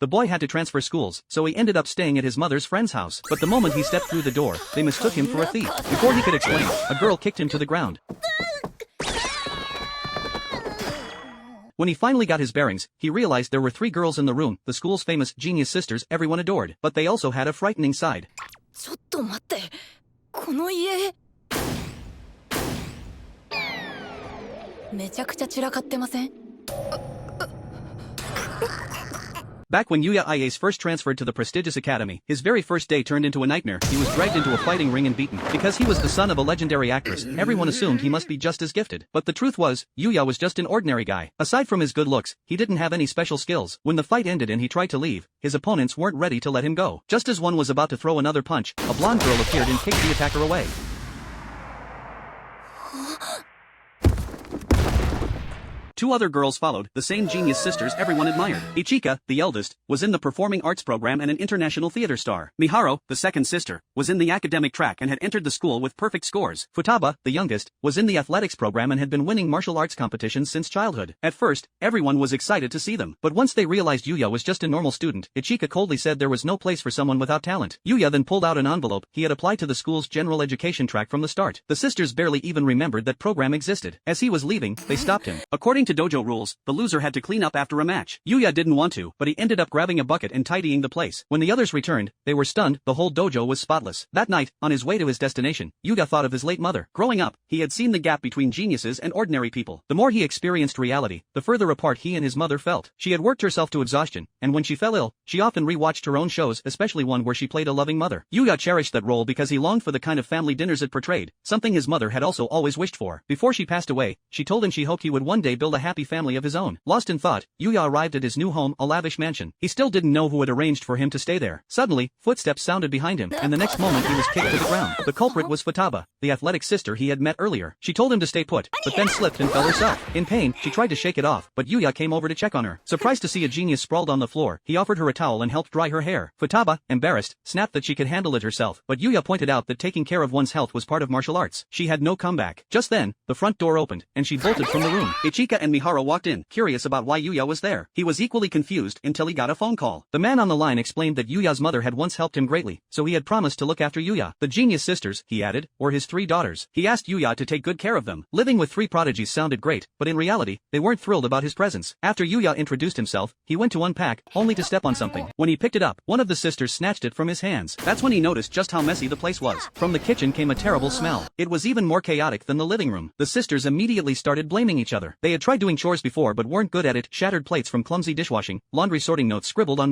The boy had to transfer schools, so he ended up staying at his mother's friend's house. But the moment he stepped through the door, they mistook him for a thief. Before he could explain, a girl kicked him to the ground. When he finally got his bearings, he realized there were 3 girls in the room, the school's famous genius sisters everyone adored. But they also had a frightening side. ちょっと待って、この家めちゃくちゃ散らかってません？ Back when Yuya Iace first transferred to the prestigious academy, his very first day turned into a nightmare. He was dragged into a fighting ring and beaten. Because he was the son of a legendary actress, everyone assumed he must be just as gifted. But the truth was, Yuya was just an ordinary guy. Aside from his good looks, he didn't have any special skills. When the fight ended and he tried to leave, his opponents weren't ready to let him go. Just as one was about to throw another punch, a blonde girl appeared and kicked the attacker away. Two other girls followed, the same genius sisters everyone admired. Ichika, the eldest, was in the performing arts program and an international theater star. Miharu, the second sister, was in the academic track and had entered the school with perfect scores. Futaba, the youngest, was in the athletics program and had been winning martial arts competitions since childhood. At first, everyone was excited to see them. But once they realized Yuya was just a normal student, Ichika coldly said there was no place for someone without talent. Yuya then pulled out an envelope. He had applied to the school's general education track from the start. The sisters barely even remembered that program existed. As he was leaving, they stopped him. According to dojo rules, the loser had to clean up after a match. Yuya didn't want to, but he ended up grabbing a bucket and tidying the place. When the others returned, they were stunned. The whole dojo was spotless. That night, on his way to his destination, Yuya thought of his late mother. Growing up, he had seen the gap between geniuses and ordinary people. The more he experienced reality, the further apart he and his mother felt. She had worked herself to exhaustion, and when she fell ill, she often re-watched her own shows, especially one where she played a loving mother. Yuya cherished that role because he longed for the kind of family dinners it portrayed, something his mother had also always wished for. Before she passed away, she told him she hoped he would one day build a happy family of his own. Lost in thought, Yuya arrived at his new home, a lavish mansion. He still didn't know who had arranged for him to stay there. Suddenly, footsteps sounded behind him, and the next moment he was kicked to the ground. The culprit was Futaba, the athletic sister he had met earlier. She told him to stay put, but then slipped and fell herself. In pain, she tried to shake it off, but Yuya came over to check on her. Surprised to see a genius sprawled on the floor, he offered her a towel and helped dry her hair. Futaba, embarrassed, snapped that she could handle it herself, but Yuya pointed out that taking care of one's health was part of martial arts. She had no comeback. Just then, the front door opened, and she bolted from the room. Ichika and Miharu walked in, curious about why Yuya was there. He was equally confused until he got a phone call. The man on the line explained that Yuya's mother had once helped him greatly, so he had promised to look after Yuya. The genius sisters, he added, were his 3 daughters. He asked Yuya to take good care of them. Living with 3 prodigies sounded great, but in reality, they weren't thrilled about his presence. After Yuya introduced himself, he went to unpack, only to step on something. When he picked it up, one of the sisters snatched it from his hands. That's when he noticed just how messy the place was. From the kitchen came a terrible smell. It was even more chaotic than the living room. The sisters immediately started blaming each other. They had tried doing chores before but weren't good at it. Shattered plates from clumsy dishwashing, laundry sorting notes scribbled on